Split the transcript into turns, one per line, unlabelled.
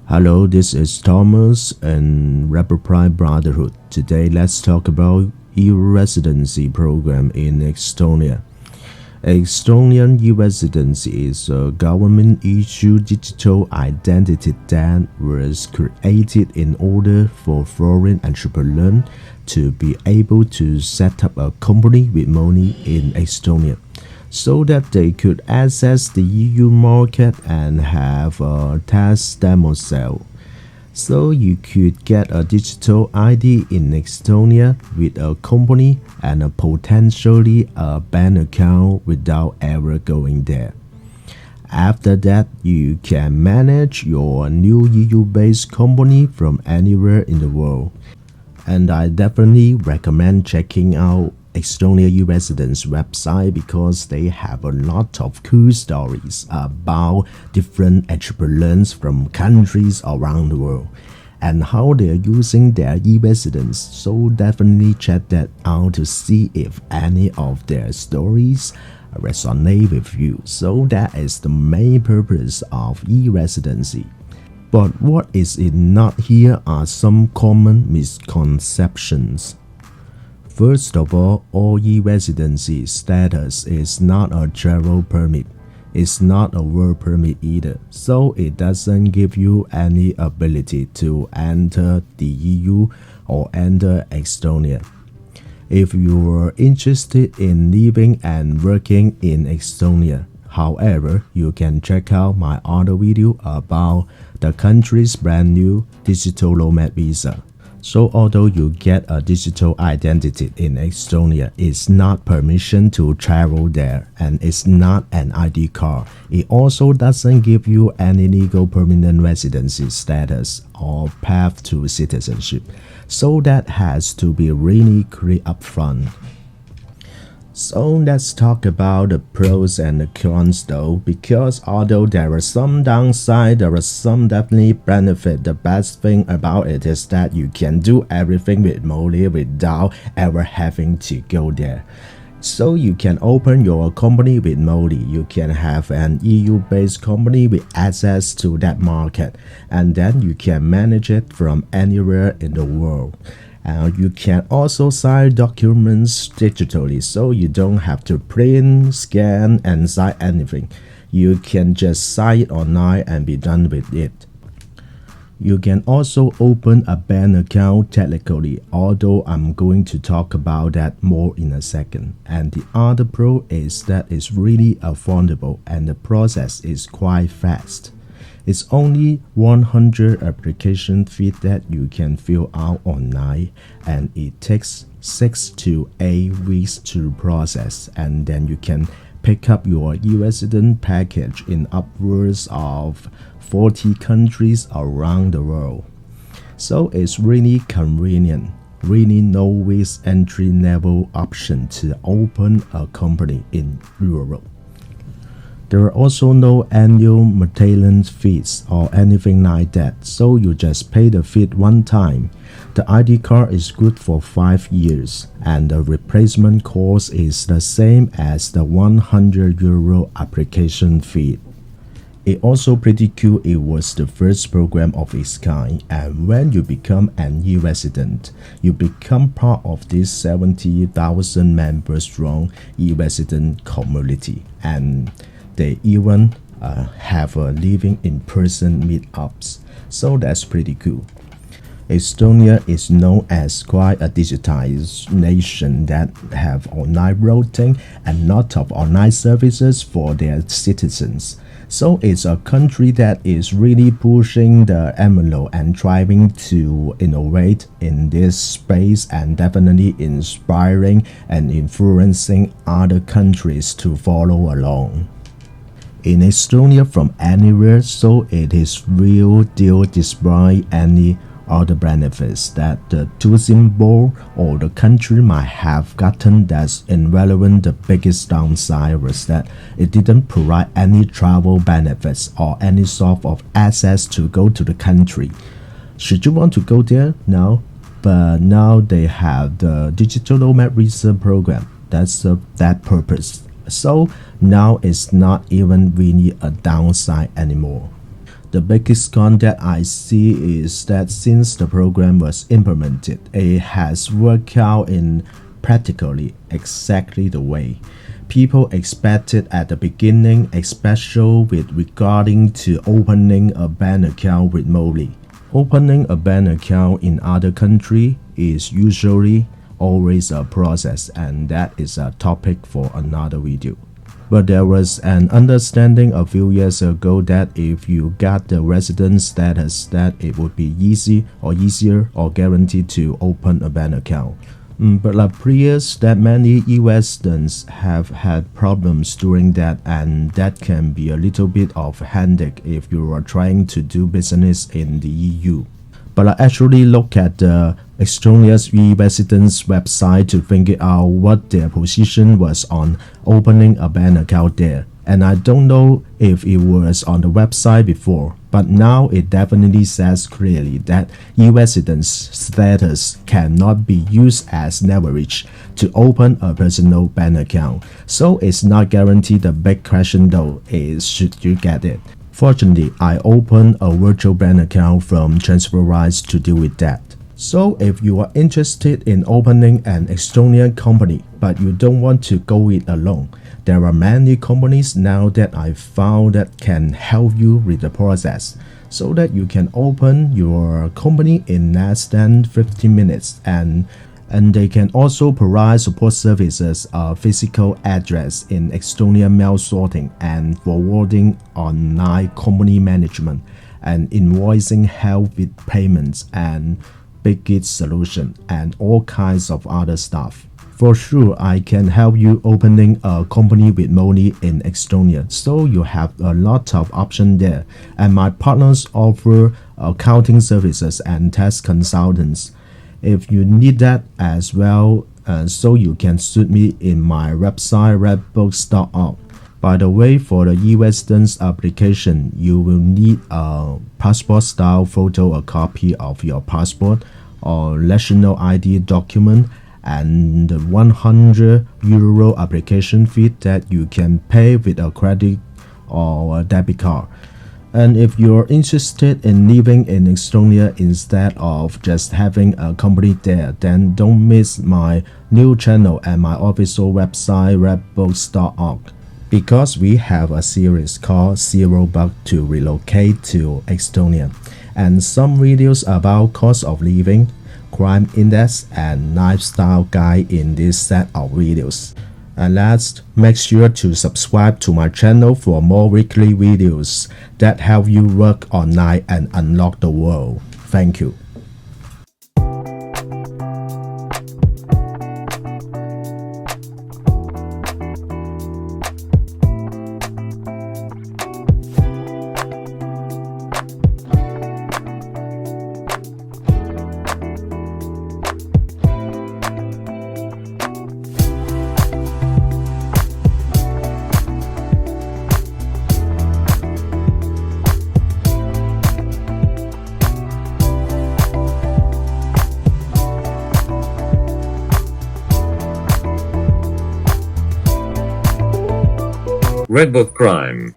Hello, this is Thomas and Redbook Brotherhood. Today, let's talk about E-residency program in Estonia. Estonian E-residency is a government-issued digital identity that was created in order for foreign entrepreneurs to be able to set up a company with money in Estonia, so that they could access the EU market and have a test demo sale. So you could get a digital ID in Estonia with a company and potentially a bank account without ever going there. After that, you can manage your new EU-based company from anywhere in the world. And I definitely recommend checking out Estonia E-residence website because they have a lot of cool stories about different entrepreneurs from countries around the world and how they are using their e-residence. So definitely check that out to see if any of their stories resonate with you. So that is the main purpose of e-residency. But what is it not here are some common misconceptions. First of all e-residency status is not a travel permit. It's not a work permit either, so it doesn't give you any ability to enter the EU or enter Estonia. If you are interested in living and working in Estonia, however, you can check out my other video about the country's brand new digital nomad visa. So although you get a digital identity in Estonia, it's not permission to travel there and it's not an ID card. It also doesn't give you any legal permanent residency status or path to citizenship. So that has to be really clear up front. So let's talk about the pros and the cons though, because although there are some downside, there are some definitely benefit. The best thing about it is that you can do everything remotely without ever having to go there. So you can open your company remotely. You can have an EU-based company with access to that market, and then you can manage it from anywhere in the world. You can also sign documents digitally, so you don't have to print, scan, and sign anything. You can just sign it online and be done with it. You can also open a bank account technically, although I'm going to talk about that more in a second. And the other pro is that it's really affordable and the process is quite fast. It's only 100 application fee that you can fill out online, and it takes 6 to 8 weeks to process, and then you can pick up your e-resident package in upwards of 40 countries around the world. So it's really convenient, really no risk entry level option to open a company in Europe. There are also no annual maintenance fees or anything like that, so you just pay the fee one time. The ID card is good for 5 years, and the replacement cost is the same as the €100 application fee. It's also pretty cool. It was the first program of its kind, and when you become an e-resident, you become part of this 70,000 members strong e-resident community, and they even have a living in-person meetups, so that's pretty cool. Estonia is known as quite a digitized nation that have online voting and lot of online services for their citizens. So it's a country that is really pushing the envelope and trying to innovate in this space and definitely inspiring and influencing other countries to follow along. In Estonia from anywhere, so it is real deal despite any other benefits that the tourism board or the country might have gotten that's irrelevant. The biggest downside was that it didn't provide any travel benefits or any sort of access to go to the country. Should you want to go there? No, but now they have the digital nomad visa program. That's that purpose. So now it's not even really a downside anymore. The biggest con that I see is that since the program was implemented, it has worked out in practically exactly the way people expected at the beginning, especially with regarding to opening a bank account remotely. Opening a bank account in other country is usually always a process, and that is a topic for another video. But there was an understanding a few years ago that if you got the resident status, that it would be easier or guaranteed to open a bank account. But it appears that many e-residents have had problems doing that, and that can be a little bit of a headache if you are trying to do business in the EU. But I actually look at the Estonia's e-residents website to figure out what their position was on opening a bank account there. And I don't know if it was on the website before, but now it definitely says clearly that e-residence status cannot be used as leverage to open a personal bank account. So it's not guaranteed. The big question though is, should you get it? Fortunately, I opened a virtual bank account from TransferWise to deal with that. So if you are interested in opening an Estonian company, but you don't want to go it alone, there are many companies now that I found that can help you with the process, so that you can open your company in less than 15 minutes, and they can also provide support services, a physical address in Estonian mail sorting and forwarding, online company management, and invoicing, help with payments, and big gig solution, and all kinds of other stuff. For sure, I can help you opening a company with money in Estonia, so you have a lot of options there. And my partners offer accounting services and tax consultants. If you need that as well, so you can suit me in my website redbook.org. By the way, for the e-residence application, you will need a passport style photo, a copy of your passport or national ID document, and the €100 application fee that you can pay with a credit or a debit card. And if you're interested in living in Estonia instead of just having a company there, then don't miss my new channel and my official website redbooks.org, because we have a series called Zero Bucks to Relocate to Estonia, and some videos about cost of living, crime index, and lifestyle guide in this set of videos. And last, make sure to subscribe to my channel for more weekly videos that help you work online and unlock the world. Thank you.
Redbook Crime.